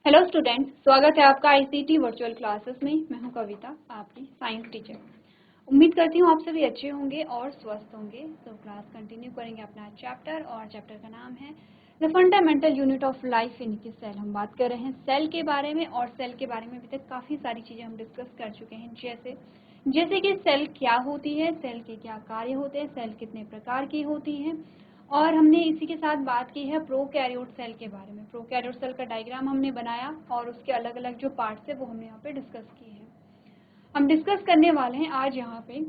Hello student, स्वागत है आपका आईसीटी वर्चुअल क्लासेस में। मैं हूं कविता, आपकी साइंस टीचर। उम्मीद करती हूं आप सभी अच्छे होंगे और स्वस्थ होंगे। तो क्लास कंटिन्यू करेंगे अपना चैप्टर, और चैप्टर का नाम है the fundamental unit of life यानी कि सेल। हम बात कर रहे हैं सेल के बारे में, और सेल के बारे में अभी तक काफ़ी सारी चीज़ें हम डिस्कस कर चुके हैं, जैसे कि सेल क्या होती है, सेल के क्या कार्य होते हैं, सेल कितने प्रकार की होती हैं, और हमने इसी के साथ बात की है प्रोकैरियोट सेल के बारे में। प्रोकैरियोट सेल का डायग्राम हमने बनाया और उसके अलग अलग जो पार्ट्स है वो हमने यहाँ पे डिस्कस किए हैं। हम डिस्कस करने वाले हैं आज यहाँ पे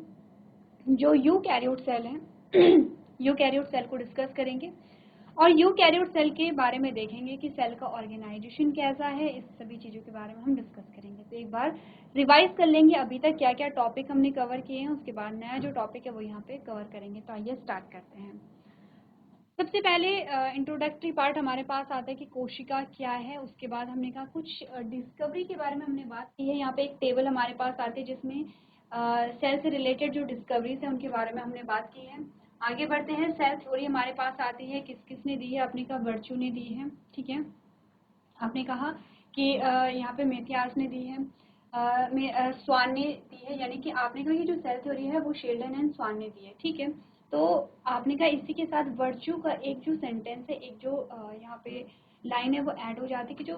जो यूकैरियोट सेल है यूकैरियोट सेल को डिस्कस करेंगे, और यूकैरियोट सेल के बारे में देखेंगे कि सेल का ऑर्गेनाइजेशन कैसा है। इस सभी चीज़ों के बारे में हम डिस्कस करेंगे। तो एक बार रिवाइज कर लेंगे अभी तक क्या क्या टॉपिक हमने कवर किए हैं, उसके बाद नया जो टॉपिक है वो यहाँ पे कवर करेंगे। तो आइए स्टार्ट करते हैं। सबसे पहले इंट्रोडक्टरी पार्ट हमारे पास आता है कि कोशिका क्या है। उसके बाद हमने कहा कुछ डिस्कवरी के बारे में हमने बात की है। यहाँ पे एक टेबल हमारे पास आती है जिसमें सेल से रिलेटेड जो डिस्कवरीज है उनके बारे में हमने बात की है। आगे बढ़ते हैं, सेल थ्योरी हमारे पास आती है, किस किस ने दी है, आपने कहा वर्चू ने दी है, ठीक है। आपने कहा कि यहाँ पे मेथियास ने दी है, स्वान ने दी है, यानी कि आपने कहा कि जो सेल थ्योरी है वो शेल्डन एंड स्वान ने दी है, ठीक है। तो आपने कहा इसी के साथ वर्च्यू का एक जो सेंटेंस है, एक जो यहाँ पे लाइन है वो ऐड हो जाती है कि जो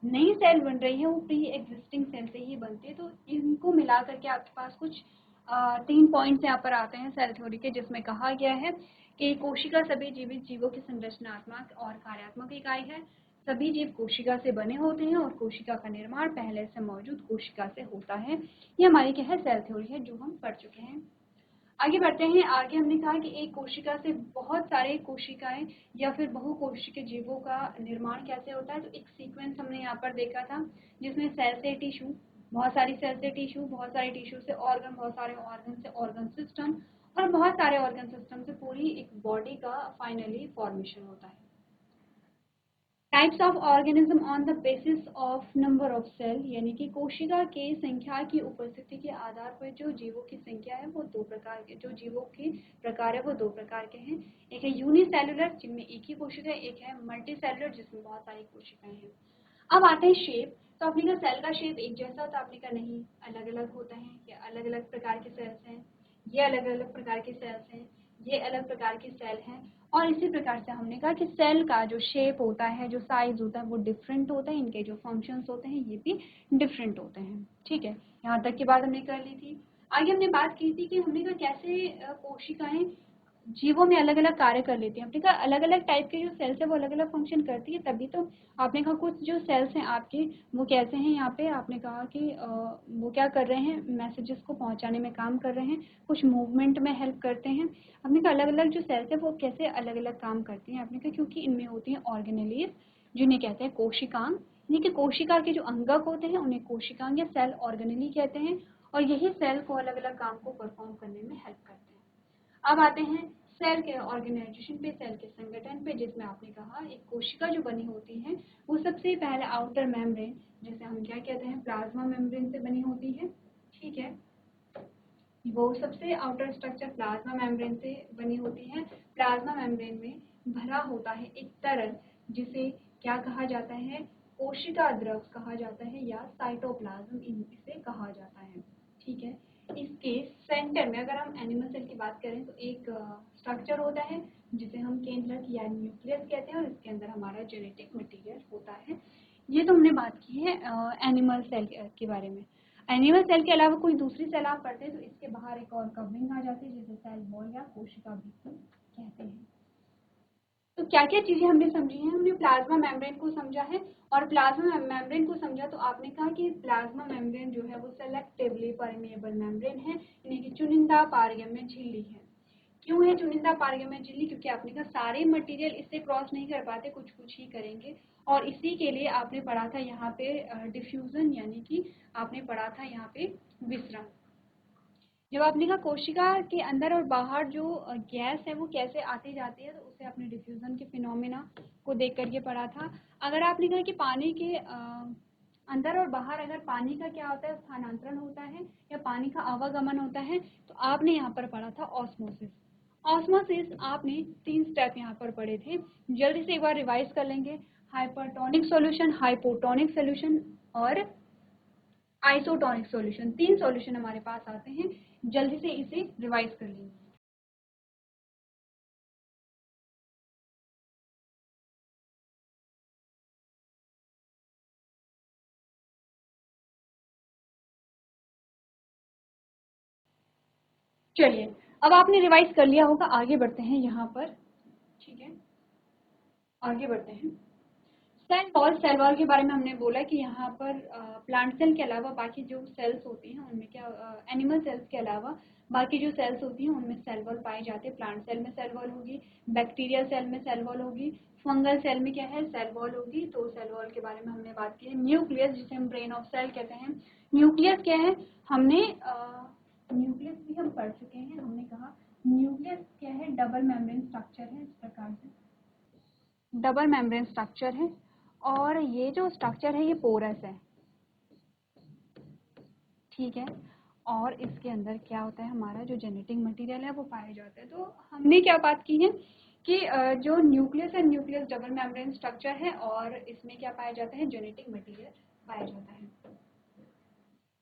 नई सेल बन रही है वो प्री एग्जिस्टिंग सेल से ही बनती है। तो इनको मिला करके आपके पास कुछ 3 पॉइंट्स यहाँ पर आते हैं सेल थ्योरी के, जिसमें कहा गया है कि कोशिका सभी जीवित जीवों की संरचनात्मक और कार्यात्मक इकाई है। सभी जीव कोशिका से बने होते हैं और कोशिका का निर्माण पहले से मौजूद कोशिका से होता है। ये हमारी क्या है, सेल थ्योरी है, जो हम पढ़ चुके हैं। आगे बढ़ते हैं। आगे हमने कहा कि एक कोशिका से बहुत सारे कोशिकाएं या फिर बहुकोशिकीय जीवों का निर्माण कैसे होता है। तो एक सीक्वेंस हमने यहाँ पर देखा था, जिसमें सेल से टिश्यू, बहुत सारी सेल से टिश्यू, बहुत सारे टिश्यू से ऑर्गन, बहुत सारे ऑर्गन से ऑर्गन सिस्टम, और बहुत सारे ऑर्गन सिस्टम से पूरी एक बॉडी का फाइनली फॉर्मेशन होता है। Types of organism on the basis of number of cell, यानी कि कोशिका के संख्या की उपस्थिति के आधार पर जो जीवों की संख्या है वो दो प्रकार के, जो जीवों के प्रकार है वो दो प्रकार के हैं। एक है यूनिसेलुलर जिनमें एक ही कोशिका है, एक है मल्टीसेलुलर जिसमें बहुत सारी कोशिकाएं हैं। अब आते हैं शेप। तो आपने कहा सेल का शेप एक जैसा होता है, आपने कहा नहीं, अलग अलग होता है। ये अलग अलग प्रकार के सेल्स हैं, ये अलग अलग प्रकार के सेल्स हैं, ये अलग प्रकार की सेल हैं। और इसी प्रकार से हमने कहा कि सेल का जो शेप होता है, जो साइज होता है वो डिफरेंट होता है, इनके जो फंक्शंस होते हैं ये भी डिफरेंट होते हैं, ठीक है। यहाँ तक की बात हमने कर ली थी। आगे हमने बात की थी कि हमने कहा कैसे कोशिकाएं जीवों में अलग अलग कार्य कर लेती हैं। आपने कहा अलग अलग टाइप के जो सेल्स है वो अलग अलग फंक्शन करती है, तभी तो आपने कहा कुछ जो सेल्स हैं आपके वो कैसे हैं। यहाँ पे आपने कहा कि वो क्या कर रहे हैं, मैसेजेस को पहुंचाने में काम कर रहे हैं, कुछ मूवमेंट में हेल्प करते हैं। आपने कहा अलग अलग जो सेल्स है वो कैसे अलग अलग काम करती हैं। आपने कहा क्योंकि इनमें होती हैं ऑर्गेनेलीज, जिन्हें कहते हैं कोशिकांग, यानी कि कोशिका के जो अंगक होते हैं उन्हें कोशिकांग या सेल ऑर्गेनेली कहते हैं, और यही सेल को अलग अलग काम को परफॉर्म करने में हेल्प करते हैं। अब आते हैं सेल के ऑर्गेनाइजेशन पे, सेल के संगठन पे, जिसमें आपने कहा एक कोशिका जो बनी होती है वो सबसे पहले आउटर मेम्ब्रेन, जिसे हम क्या कहते हैं, प्लाज्मा मेम्ब्रेन से बनी होती है, ठीक है। वो सबसे आउटर स्ट्रक्चर प्लाज्मा मेम्ब्रेन से बनी होती है। प्लाज्मा मेम्ब्रेन में भरा होता है एक तरल, जिसे क्या कहा जाता है, कोशिका द्रव कहा जाता है, या साइटोप्लाज्म इसे कहा जाता है, ठीक है। इसके सेंटर में अगर हम एनिमल सेल की बात करें तो एक स्ट्रक्चर होता है जिसे हम केंद्रक या न्यूक्लियस कहते हैं, और इसके अंदर हमारा जेनेटिक मटेरियल होता है। ये तो हमने बात की है एनिमल सेल के बारे में। एनिमल सेल के अलावा कोई दूसरी सेल आप पढ़ते हैं तो इसके बाहर एक और कवरिंग आ जाती है जिसे सेल वॉल या कोशिका भित्ति कहते हैं। तो क्या क्या चीजें हमने समझी हैं, हमने प्लाज्मा मेम्ब्रेन को समझा है, और प्लाज्मा मेम्ब्रेन को समझा तो आपने कहा कि प्लाज्मा मेम्ब्रेन जो है वो सेलेक्टिवली परमेएबल मेम्ब्रेन है, यानी कि चुनिंदा पारगम्य झिल्ली है। क्यों है चुनिंदा पारगम्य झिल्ली, क्योंकि आपने कहा सारे मटेरियल इससे क्रॉस नहीं कर पाते, कुछ कुछ ही करेंगे, और इसी के लिए आपने पढ़ा था यहाँ पे डिफ्यूजन, यानी कि आपने पढ़ा था यहाँ पे विसरण। जब आपने कहा कोशिका के अंदर और बाहर जो गैस है वो कैसे आती जाती है, तो उसे आपने डिफ्यूजन के फिनोमेना को देख करके पढ़ा था। अगर आपने कहा कि पानी के अंदर और बाहर अगर पानी का क्या होता है, स्थानांतरण होता है या पानी का आवागमन होता है, तो आपने यहाँ पर पढ़ा था ऑस्मोसिस। ऑस्मोसिस आपने 3 स्टेप यहाँ पर पढ़े थे, जल्दी से एक बार रिवाइज कर लेंगे। हाइपरटोनिक सॉल्यूशन, हाइपोटोनिक सॉल्यूशन और आइसोटोनिक सॉल्यूशन। 3 सॉल्यूशन हमारे पास आते हैं। जल्दी से इसे रिवाइज कर लीजिए। चलिए, अब आपने रिवाइज कर लिया होगा, आगे बढ़ते हैं यहाँ पर। ठीक है, आगे बढ़ते हैं। सेल वॉल के बारे में हमने बोला कि यहाँ पर प्लांट सेल के अलावा बाकी जो सेल्स होती हैं उनमें क्या, एनिमल सेल्स के अलावा बाकी जो सेल्स होती हैं उनमें सेल वॉल पाए जाते हैं। प्लांट सेल में सेल वॉल होगी, बैक्टीरियल सेल में सेल वॉल होगी, फंगल सेल में क्या है, सेल वॉल होगी। तो सेल वॉल के बारे में हमने बात की है। न्यूक्लियस, जिसे हम ब्रेन ऑफ सेल कहते हैं। न्यूक्लियस क्या है, हमने न्यूक्लियस भी हम पढ़ चुके हैं। हमने कहा न्यूक्लियस क्या है, डबल मेम्ब्रेन स्ट्रक्चर है। इस प्रकार से डबल मेम्ब्रेन स्ट्रक्चर है और ये जो स्ट्रक्चर है ये पोरस है। ठीक है, और इसके अंदर क्या होता है, हमारा जो जेनेटिक मटेरियल है वो पाया जाता है। तो हमने क्या बात की है कि जो न्यूक्लियस है, न्यूक्लियस डबल मेम्ब्रेन स्ट्रक्चर है और इसमें क्या पाया जाता है, जेनेटिक मटेरियल पाया जाता है।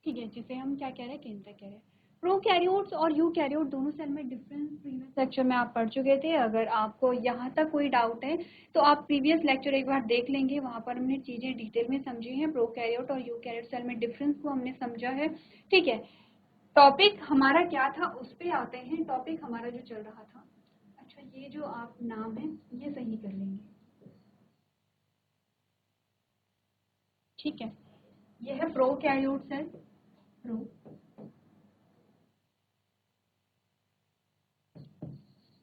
ठीक है, जिसे हम क्या कह रहे हैं, केंद्रक कह रहे हैं। प्रोकैरियोट्स और यूकैरियोट दोनों सेल में डिफरेंस प्रीवियस लेक्चर में आप पढ़ चुके थे। अगर आपको यहाँ तक कोई डाउट है तो आप प्रीवियस लेक्चर एक बार देख लेंगे, वहाँ पर हमने चीज़ें डिटेल में समझी हैं। प्रोकैरियोट और यूकैरियोट सेल में डिफरेंस को हमने समझा है। ठीक है, टॉपिक हमारा क्या था उस पर आते हैं। टॉपिक हमारा जो चल रहा था, अच्छा ये जो आप नाम है ये सही कर लेंगे। ठीक है, ये है प्रोकैरियोट सेल, प्रो,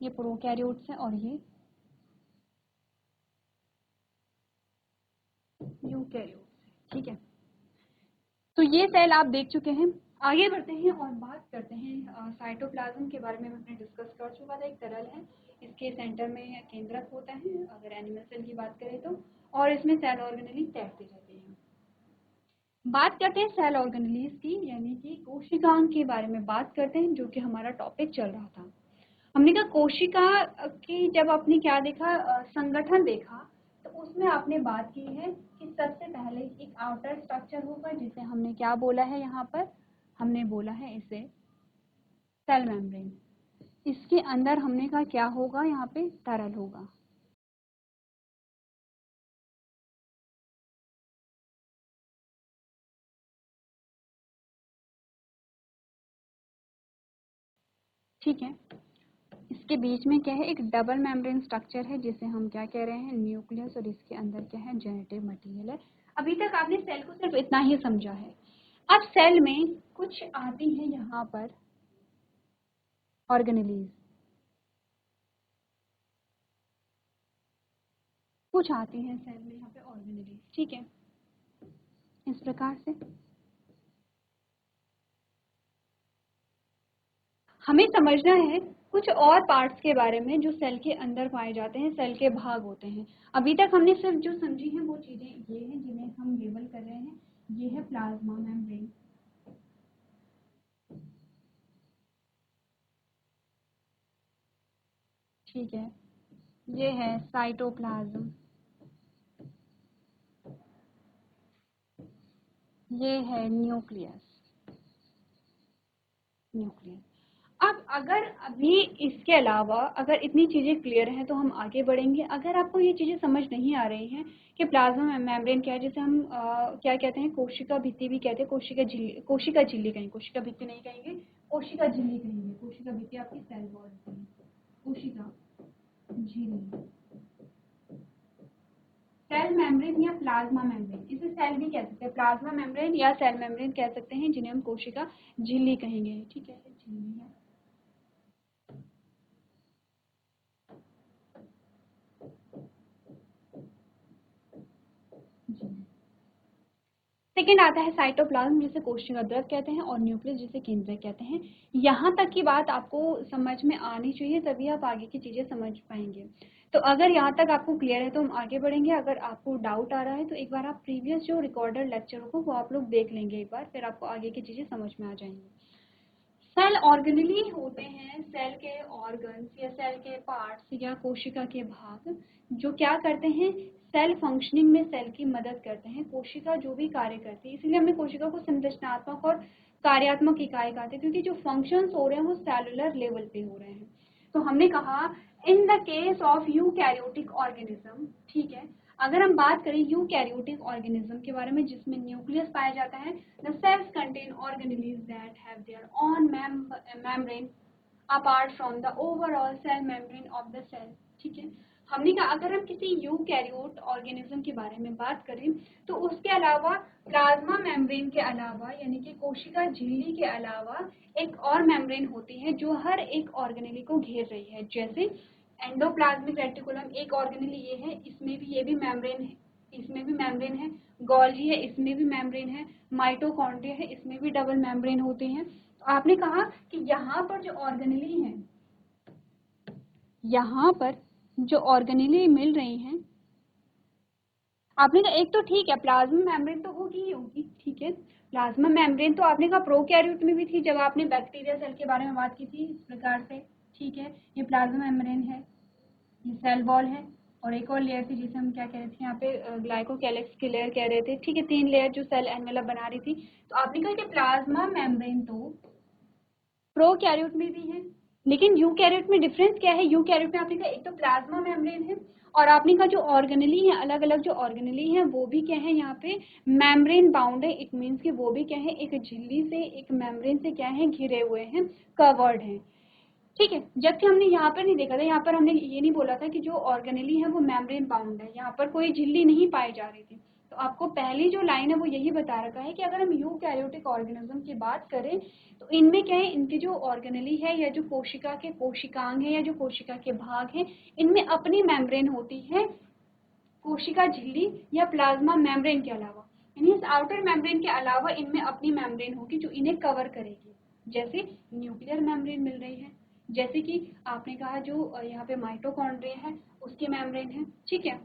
ये प्रोकैरियोट्स है और ये यूकैरियोट्स। ठीक है, तो ये सेल आप देख चुके हैं। आगे बढ़ते हैं और बात करते हैं साइटोप्लाज्म के बारे में। हमने डिस्कस कर चुका था। एक तरल है, इसके सेंटर में केंद्रक होता है अगर एनिमल सेल की बात करें तो, और इसमें सेल ऑर्गेनेली तैरते रहते हैं। बात करते हैं सेल ऑर्गेनेलीज की, यानी कि कोशिकाओं के बारे में बात करते हैं, जो कि हमारा टॉपिक चल रहा था। हमने कहा कोशिका की जब आपने क्या देखा, संगठन देखा, तो उसमें आपने बात की है कि सबसे पहले एक आउटर स्ट्रक्चर होगा जिसे हमने क्या बोला है, यहाँ पर हमने बोला है इसे सेल मेम्ब्रेन। इसके अंदर हमने कहा क्या होगा, यहाँ पे तरल होगा। ठीक है, इसके बीच में क्या है, एक डबल मेम्ब्रेन स्ट्रक्चर है जिसे हम क्या कह रहे हैं, न्यूक्लियस, और इसके अंदर क्या है, जेनेटिक मटेरियल है। अभी तक आपने सेल को सिर्फ इतना ही समझा है। अब सेल में कुछ आती है यहाँ पर ऑर्गेनेलीज, कुछ आती हैं सेल में यहाँ पे ऑर्गेनेलीज। ठीक है, इस प्रकार से हमें समझना है कुछ और पार्ट्स के बारे में जो सेल के अंदर पाए जाते हैं, सेल के भाग होते हैं। अभी तक हमने सिर्फ जो समझी हैं वो चीजें ये हैं जिन्हें हम लेबल कर रहे हैं। ये है प्लाज्मा मेम्ब्रेन, ठीक है, ये है साइटोप्लाज्म, ये है न्यूक्लियस, न्यूक्लियस। अब अगर अभी इसके अलावा अगर इतनी चीज़ें क्लियर हैं तो हम आगे बढ़ेंगे। अगर आपको ये चीज़ें समझ नहीं आ रही हैं कि प्लाज्मा मेम्ब्रेन क्या है, जिसे हम क्या कहते हैं, कोशिका भित्ति भी कहते हैं, कोशिका झिल्ली, कोशिका झिल्ली कहेंगे, कोशिका भित्ति नहीं कहेंगे, कोशिका झिल्ली कहेंगे। कोशिका भित्ति आपकी सेल वॉल होती है, कोशिका झिल्ली, सेल मेम्ब्रेन या प्लाज्मा मेम्ब्रेन, इसे सेल भी कह सकते हैं, प्लाज्मा मेम्ब्रेन या सेल मेम्ब्रेन कह सकते हैं, जिन्हें हम कोशिका झिल्ली कहेंगे। ठीक है, झिल्ली है। सेकेंड आता है साइटोप्लाज्म, जिसे कोशिका द्रव कहते हैं, और न्यूक्लियस, जिसे केंद्रक कहते हैं। यहाँ तक की बात आपको समझ में आनी चाहिए, तभी आप आगे की चीज़ें समझ पाएंगे। तो अगर यहाँ तक आपको क्लियर है तो हम आगे बढ़ेंगे। अगर आपको डाउट आ रहा है तो एक बार आप प्रीवियस जो रिकॉर्डेड लेक्चर होगा वो आप लोग देख लेंगे एक बार, फिर आपको आगे की चीज़ें समझ में आ जाएंगी। सेल ऑर्गेनेली होते हैं सेल के ऑर्गन्स या सेल के पार्ट्स या कोशिका के भाग, जो क्या करते हैं, सेल फंक्शनिंग में सेल की मदद करते हैं। कोशिका जो भी कार्य करती है, इसलिए हमने कोशिका को संरचनात्मक और कार्यात्मक इकाई कहते हैं, क्योंकि जो फंक्शंस हो रहे हैं वो सेलुलर लेवल पे हो रहे हैं। तो हमने कहा in the case of eukaryotic organism, ठीक है, अगर हम बात करें यूकैरियोटिक ऑर्गेनिज्म के बारे में जिसमें न्यूक्लियस पाया जाता है, the cells contain organelles that have their own membrane apart from the overall cell membrane of the cell, ठीक है। हमने कहा अगर हम किसी यूकैरियोट ऑर्गेनिज्म के बारे में बात करें तो उसके अलावा प्लाज्मा मेम्ब्रेन के अलावा यानी कि कोशिका झिल्ली के अलावा एक और मेम्ब्रेन होती है जो हर एक ऑर्गेनेली को घेर रही है। जैसे एंडोप्लाज्मिक रेटिकुलम एक ऑर्गेनेली ये है, इसमें भी ये भी मेम्ब्रेन है, इसमें भी मेम्ब्रेन है। गोल्जी है, इसमें भी मेम्ब्रेन है। माइटोकॉन्ड्रिया है, इसमें भी डबल मेम्ब्रेन होते हैं। तो आपने कहा कि यहाँ पर जो ऑर्गेनेली है, यहाँ पर जो ऑर्गेनेली मिल रही हैं, आपने कहा एक तो ठीक है प्लाज्मा मेम्ब्रेन तो होगी ही होगी, ठीक है। प्लाज्मा मेम्ब्रेन तो आपने कहा प्रोकैरियोट में भी थी जब आपने बैक्टीरिया सेल के बारे में बात की थी इस प्रकार से, ठीक है। ये प्लाज्मा मेम्ब्रेन है, ये सेल वॉल है, और एक और लेयर थी जिसे हम क्या कह रहे थे यहाँ पे ग्लाइकोकैलिक्स की लेयर कह रहे थे, ठीक है। 3 लेयर जो सेल एनवेलप बना रही थी। तो आपने कहा कि प्लाज्मा मेम्ब्रेन तो प्रोकैरियोट में भी है, लेकिन यूकैरियोट में डिफरेंस क्या है? यूकैरियोट में आपने कहा एक तो प्लाज्मा मेम्ब्रेन है, और आपने कहा जो ऑर्गेनेली है, अलग अलग जो ऑर्गेनेली है वो भी क्या है यहाँ पे मेम्ब्रेन बाउंड है। इट मीन्स कि वो भी क्या है एक झिल्ली से, एक मेम्ब्रेन से क्या है घिरे हुए हैं, कवर्ड हैं, ठीक है। जबकि हमने यहाँ पर नहीं देखा था, यहाँ पर हमने ये नहीं बोला था कि जो ऑर्गेनेली है वो मेम्ब्रेन बाउंड है, यहाँ पर कोई झिल्ली नहीं पाई जा रही थी। तो आपको पहली जो लाइन है वो यही बता रखा है कि अगर हम यूकैरियोटिक ऑर्गेनिज्म की बात करें तो इनमें क्या है, इनकी जो ऑर्गेनेली है या जो कोशिका के कोशिकांग है या जो कोशिका के भाग हैं, इनमें अपनी मेम्ब्रेन होती है कोशिका झिल्ली या प्लाज्मा मेम्ब्रेन के अलावा, यानी इस आउटर मेम्ब्रेन के अलावा इनमें अपनी मेम्ब्रेन होगी जो इन्हें कवर करेगी। जैसे न्यूक्लियर मेम्ब्रेन मिल रही है, जैसे कि आपने कहा जो यहाँ पे माइटोकॉन्ड्रिया है उसकी मेम्ब्रेन है, ठीक है।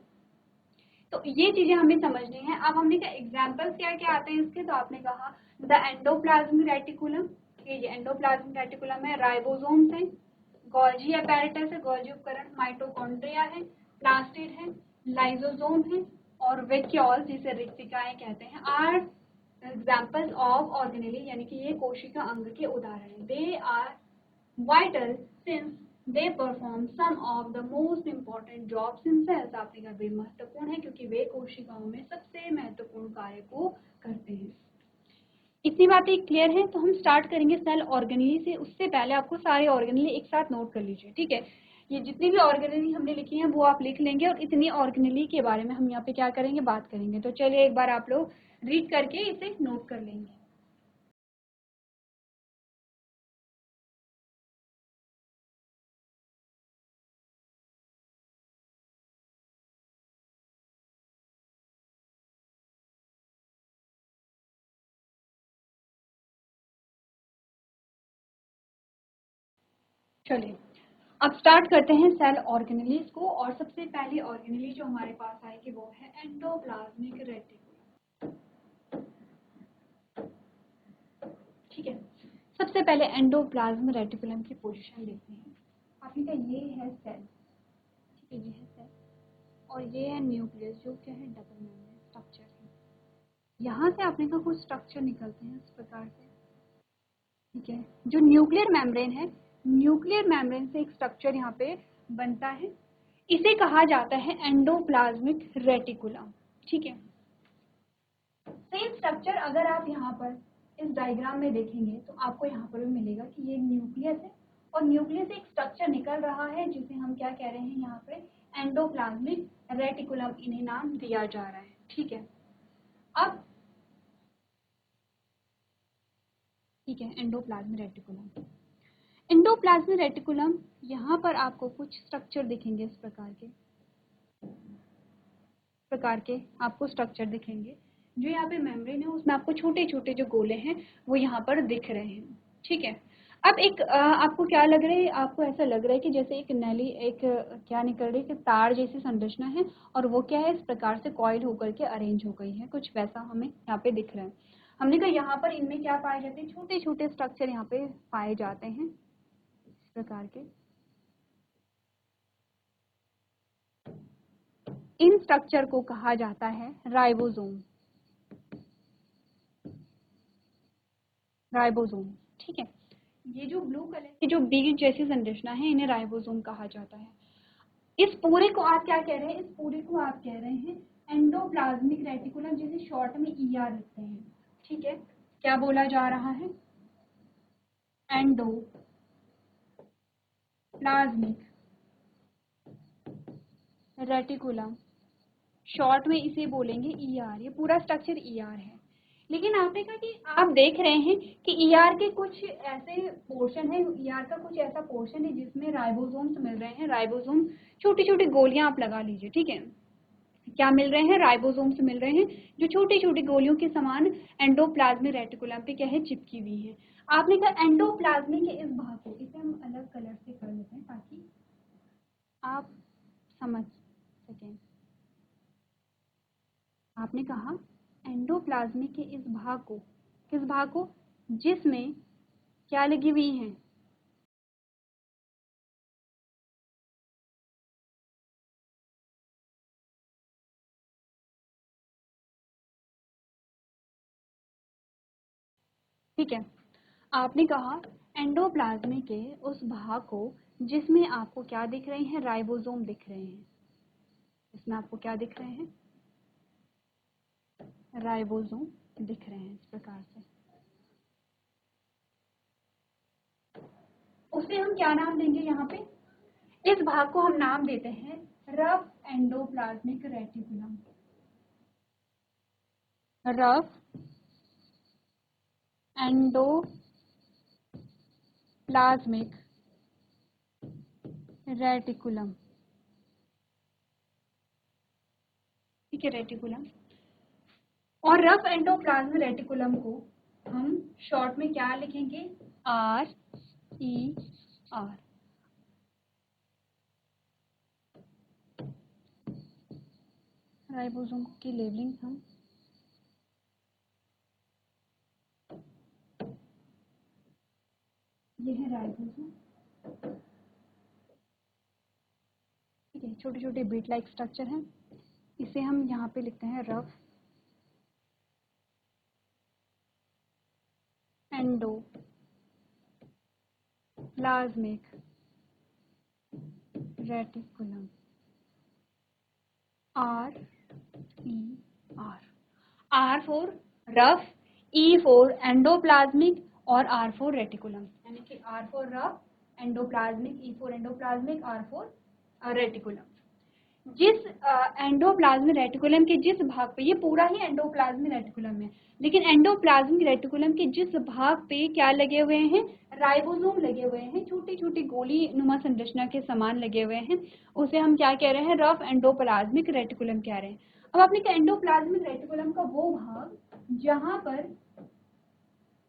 तो ये चीजें हमें समझनी है। अब हमने कहा एग्जाम्पल्स क्या क्या आते हैं इसके, तो आपने कहा द एंडोप्लाज्मिक रेटिकुलम, ये एंडोप्लाज्मिक रेटिकुलम है, राइबोसोम्स है, गोल्जी अपैरेटस है, गोल्जी उपकरण, माइटोकॉन्ड्रिया है, प्लास्टिड है, लाइसोसोम है, और वैक्यूल जिसे रिक्तिकाएं कहते हैं, आर एग्जाम्पल्स ऑफ ऑर्गेनेली, यानी कि ये कोशिका अंग के उदाहरण। They are vital since they perform some of the most important jobs in cells. आपने कहा वे महत्वपूर्ण है क्योंकि वे कोशिकाओं में सबसे महत्वपूर्ण कार्य को करते हैं। इतनी बातें क्लियर है? तो हम स्टार्ट करेंगे सेल ऑर्गेनेली से। उससे पहले आपको सारे ऑर्गेनेली एक साथ नोट कर लीजिए, ठीक है। ये जितनी भी ऑर्गेनेली हमने लिखी है वो आप लिख लेंगे, और इतनी ऑर्गेनेली के बारे में हम यहाँ पे क्या करेंगे, बात करेंगे। तो चलिए एक बार आप लोग रीड करके इसे नोट कर लेंगे। चलिए अब स्टार्ट करते हैं सेल ऑर्गेनेलीज को, और सबसे पहली ऑर्गेनेली जो हमारे पास आएगी वो है एंडोप्लाज्मिक रेटिकुलम, ठीक है। सबसे पहले एंडोप्लाज्मिक रेटिकुलम की पोजीशन देखते हैं। आपने कहा ये है सेल, ठीक है, ये है सेल, और ये है न्यूक्लियस जो क्या है डबल मेम्ब्रेन स्ट्रक्चर है। यहाँ से आपने कहा कुछ स्ट्रक्चर निकलते हैं इस प्रकार से, ठीक है। जो न्यूक्लियर मेम्ब्रेन है, न्यूक्लियर मेम्ब्रेन से एक स्ट्रक्चर यहाँ पे बनता है, इसे कहा जाता है एंडोप्लाज्मिक रेटिकुलम, ठीक है। सेम स्ट्रक्चर अगर आप यहाँ पर इस डायग्राम में देखेंगे तो आपको यहाँ पर भी मिलेगा कि ये न्यूक्लियस है, और न्यूक्लियस से एक स्ट्रक्चर निकल रहा है जिसे हम क्या कह रहे हैं यहाँ पे एंडोप्लाज्मिक रेटिकुलम, इन्हें नाम दिया जा रहा है, ठीक है। अब ठीक है, एंडोप्लाज्मिक रेटिकुलम, एंडोप्लाज्मिक रेटिकुलम, यहाँ पर आपको कुछ स्ट्रक्चर दिखेंगे इस प्रकार के आपको स्ट्रक्चर दिखेंगे। जो यहाँ पे मेम्ब्रेन है उसमें आपको छोटे छोटे जो गोले हैं वो यहाँ पर दिख रहे हैं, ठीक है। अब एक आपको क्या लग रहा है, आपको ऐसा लग रहा है कि जैसे एक नली, एक क्या निकल रही है कि तार जैसी संरचना है, और वो क्या है इस प्रकार से कॉइल होकर के अरेंज हो गई है, कुछ वैसा हमें यहाँ पे दिख रहा है। हमने कहा यहाँ पर इनमें क्या पाए जाते हैं, छोटे छोटे स्ट्रक्चर यहाँ पे पाए जाते हैं इस प्रकार के। इन स्ट्रक्चर को कहा जाता है राइबोसोम। राइबोसोम, ठीक है। ये जो ब्लू कलर की जो बीज जैसी संरचना है इन्हें राइबोसोम कहा जाता है। इस पूरे को आप क्या कह रहे हैं? इस पूरे को आप कह रहे हैं एंडोप्लाज्मिक रेटिकुलम, जिसे शॉर्ट में ईआर लिखते हैं, ठीक है। क्या बोला जा रहा है? एंडोप्लाज्मिक रेटिकुलम, शॉर्ट में इसे बोलेंगे ईआर। ये पूरा स्ट्रक्चर ईआर है। लेकिन आपने कहा कि आप देख रहे हैं कि ईआर के कुछ ऐसे पोर्शन है, ईआर का कुछ ऐसा पोर्शन है जिसमें राइबोसोम्स मिल रहे हैं। राइबोसोम छोटी छोटी गोलियां आप लगा लीजिए, ठीक है। क्या मिल रहे हैं? राइबोसोम्स मिल रहे हैं जो छोटी छोटी गोलियों के समान एंडोप्लाज्मिक रेटिकुलम पे क्या है, चिपकी हुई है। आपने कहा एंडोप्लाज्मिक के इस भाग को, इसे हम अलग कलर से कर लेते हैं ताकि आप समझ सकें। आपने कहा एंडोप्लाज्मिक के इस भाग को, किस भाग को? जिसमें क्या लगी हुई है? ठीक है। आपने कहा एंडोप्लाज्मिक के उस भाग को जिसमें आपको क्या दिख रहे हैं? राइबोसोम दिख रहे हैं। इसमें आपको क्या दिख रहे हैं? राइबोसोम दिख रहे हैं। इस प्रकार से उसे हम क्या नाम देंगे? यहाँ पे इस भाग को हम नाम देते हैं rough endoplasmic reticulum. Rough endoplasmic reticulum, ठीक है, रेटिकुलम। और रफ एंडोप्लाज्मिक रेटिकुलम को हम शॉर्ट में क्या लिखेंगे? RER। राइबोसोम की लेबलिंग हम ये है राइबोसोम, ठीक है। छोटे छोटे बीट लाइक स्ट्रक्चर हैं। इसे हम यहाँ पे लिखते हैं rough endoplasmic reticulum, RER। R for rough, E for endoplasmic और R फॉर रेटिकुलम, यानी कि R for rough, endoplasmic, E for endoplasmic, R for reticulum. जिस एंडोप्लाज्मिक रेटिकुलम के जिस भाग पे, ये पूरा ही एंडोप्लाज्मिक रेटिकुलम है, लेकिन एंडोप्लाज्मिक रेटिकुलम के जिस भाग पे क्या लगे हुए हैं? राइबोसोम लगे हुए हैं, छोटी छोटी गोली नुमा संरचना के समान लगे हुए हैं, उसे हम क्या कह रहे हैं? रफ एंडोप्लाज्मिक रेटिकुलम कह रहे हैं। अब आपने कहा एंडोप्लाज्मिक रेटिकुलम का वो भाग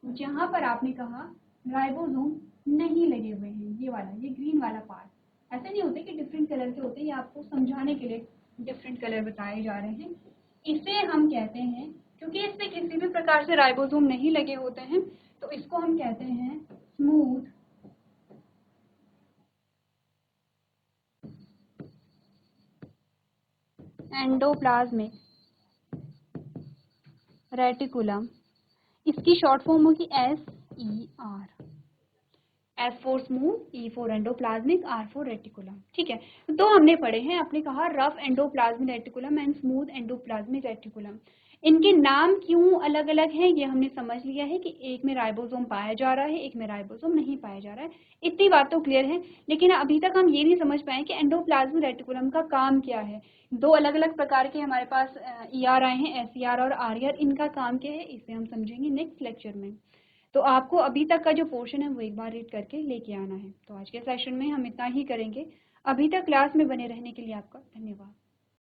जहां पर आपने कहा राइबोसोम नहीं लगे हुए हैं, ये वाला, ये ग्रीन वाला पार्ट। ऐसे नहीं होते कि डिफरेंट कलर के होते हैं, ये आपको समझाने के लिए डिफरेंट कलर बताए जा रहे हैं। इसे हम कहते हैं, क्योंकि इस पे किसी भी प्रकार से राइबोसोम नहीं लगे होते हैं, तो इसको हम कहते हैं स्मूथ एंडोप्लाज्मिक रेटिकुलम। इसकी शॉर्ट फॉर्म होगी SER। S for smooth, E for endoplasmic, R for reticulum, ठीक है। तो हमने पढ़े हैं, आपने कहा rough endoplasmic reticulum and smooth endoplasmic reticulum. इनके नाम क्यों अलग अलग हैं ये हमने समझ लिया है कि एक में राइबोसोम पाया जा रहा है, एक में राइबोसोम नहीं पाया जा रहा है। इतनी बात तो क्लियर है। लेकिन अभी तक हम ये नहीं समझ पाए कि एंडोप्लाज्मिक रेटिकुलम का काम क्या है। दो अलग अलग प्रकार के हमारे पास ER आए हैं, SER और RER। इनका काम क्या है इसे हम समझेंगे नेक्स्ट लेक्चर में। तो आपको अभी तक का जो पोर्शन है वो एक बार रीड करके लेके आना है। तो आज के सेशन में हम इतना ही करेंगे। अभी तक क्लास में बने रहने के लिए आपका धन्यवाद।